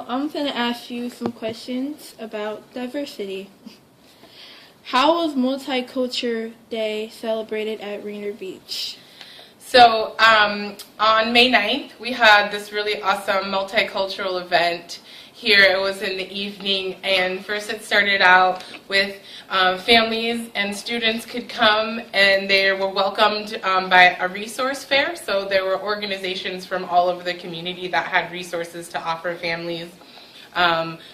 I'm going to ask you some questions about diversity. How was Multicultural Day celebrated at Rainier Beach? So on May 9th, we had this really awesome multicultural event here. It was in the evening, and first it started out with families and students could come, and they were welcomed by a resource fair. So there were organizations from all over the community that had resources to offer families,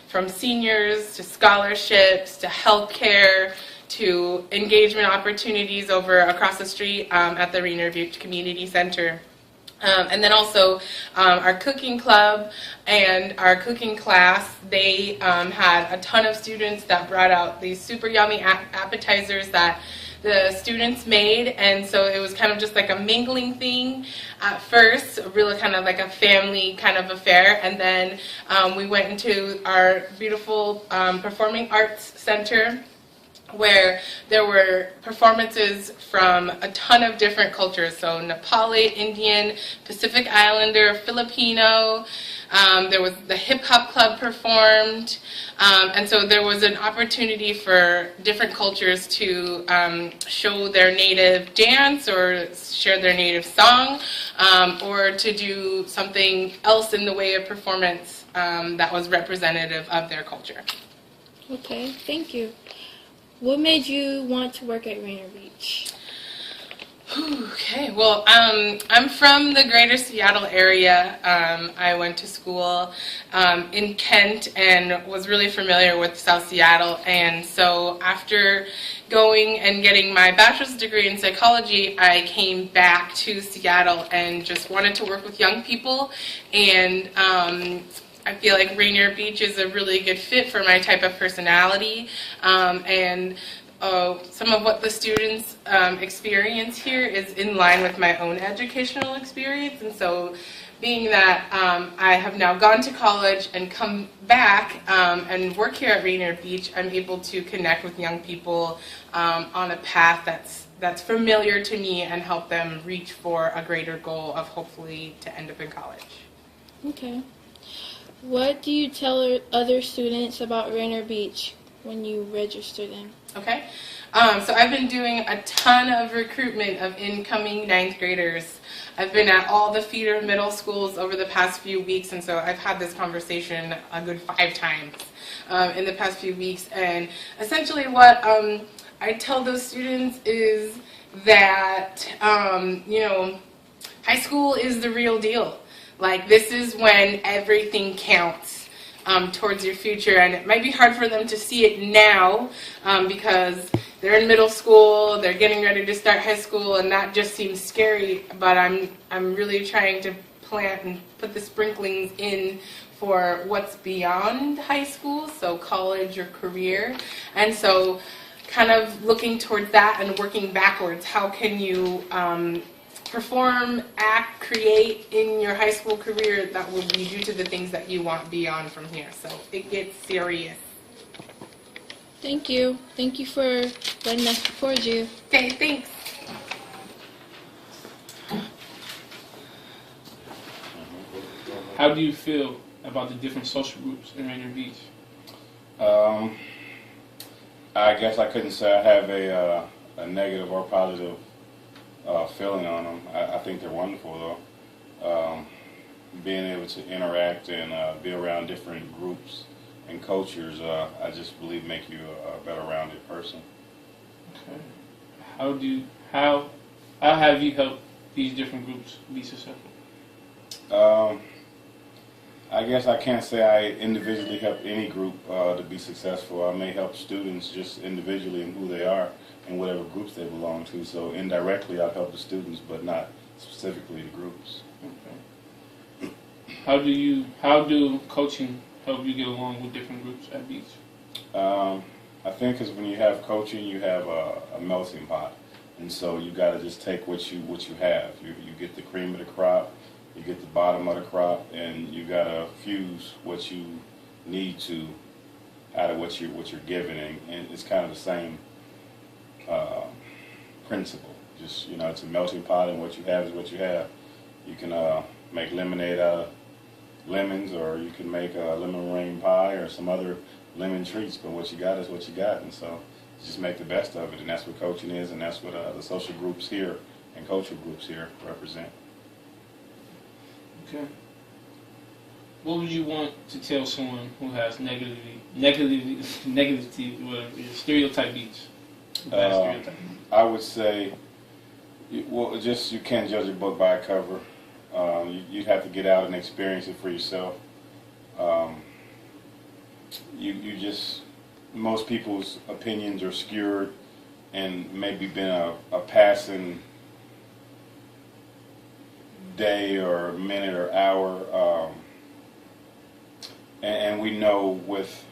from seniors to scholarships to healthcare to engagement opportunities over across the street at the Rainier Beach Community Center. And then also our cooking club and our cooking class, they had a ton of students that brought out these super yummy appetizers that the students made, and so it was kind of just like a mingling thing at first, really kind of like a family kind of affair, and then we went into our beautiful performing arts center where there were performances from a ton of different cultures, so Nepali, Indian, Pacific Islander, Filipino. There was the hip hop club performed, and so there was an opportunity for different cultures to show their native dance or share their native song, or to do something else in the way of performance that was representative of their culture. Okay, thank you. What made you want to work at Rainier Beach? Okay, well, I'm from the greater Seattle area. I went to school in Kent and was really familiar with South Seattle. And so after going and getting my bachelor's degree in psychology, I came back to Seattle and just wanted to work with young people. And I feel like Rainier Beach is a really good fit for my type of personality, and some of what the students experience here is in line with my own educational experience. And so being that I have now gone to college and come back and work here at Rainier Beach, I'm able to connect with young people on a path that's familiar to me and help them reach for a greater goal of hopefully to end up in college. Okay. What do you tell other students about Rainier Beach when you register them? Okay, so I've been doing a ton of recruitment of incoming 9th graders. I've been at all the feeder middle schools over the past few weeks, and so I've had this conversation a good 5 times in the past few weeks. And essentially what I tell those students is that, high school is the real deal. Like, this is when everything counts towards your future, and it might be hard for them to see it now because they're in middle school, they're getting ready to start high school, and that just seems scary. But I'm really trying to plant and put the sprinklings in for what's beyond high school, so college or career. And so kind of looking towards that and working backwards. How can you perform, act, create in your high school career that will lead you to the things that you want beyond from here? So it gets serious. Thank you. Thank you for letting us record you. Okay, thanks. How do you feel about the different social groups in Rainier Beach? I guess I couldn't say I have a negative or positive feeling on them. I think they're wonderful, though. Being able to interact and be around different groups and cultures, I just believe make you a better rounded person. Okay. How have you helped these different groups be successful? I guess I can't say I individually help any group to be successful. I may help students just individually in who they are and whatever groups they belong to. So indirectly, I've helped the students, but not specifically the groups. Okay. How do coaching help you get along with different groups at Beach? I think because when you have coaching, you have a melting pot, and so you got to just take what you have. You get the cream of the crop, you get the bottom of the crop, and you got to fuse what you need to out of what you're given, and it's kind of the same principle. Just, it's a melting pot, and what you have is what you have. You can make lemonade out lemons, or you can make a lemon meringue pie or some other lemon treats. But what you got is what you got, and so just make the best of it. And that's what coaching is, and that's what the social groups here and cultural groups here represent. Okay. What would you want to tell someone who has negativity, whatever, stereotype beats? Bad stereotype. I would say, well, just you can't judge a book by a cover. You'd have to get out and experience it for yourself. You just, most people's opinions are skewed and maybe been a passing day or minute or hour. And we know with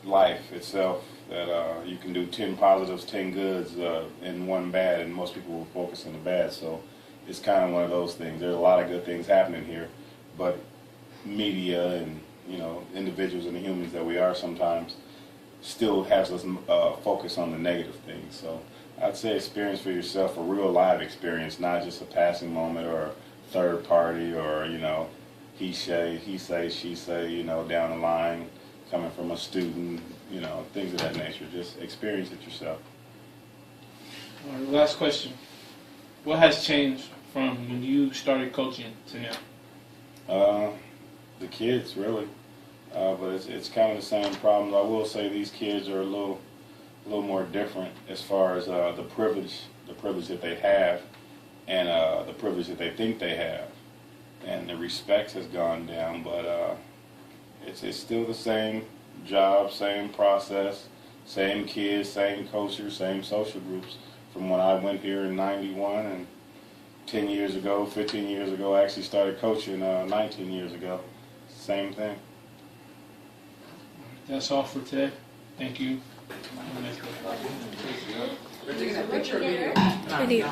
life itself that you can do 10 positives, 10 goods, and 1 bad, and most people will focus on the bad. So it's kind of one of those things. There's a lot of good things happening here, but media and individuals and the humans that we are sometimes still has us focus on the negative things. So I'd say experience for yourself a real live experience, not just a passing moment or a third party or he say, she say, down the line, coming from a student, things of that nature. Just experience it yourself. All right, last question. What has changed from when you started coaching to now? The kids, really. But it's kind of the same problems. I will say these kids are a little more different as far as the privilege that they have and the privilege that they think they have. And the respect has gone down, but it's still the same job, same process, same kids, same culture, same social groups from when I went here in '91 and 10 years ago, 15 years ago. I actually started coaching 19 years ago. Same thing. That's all for today. Thank you. We're taking a picture of you. Video.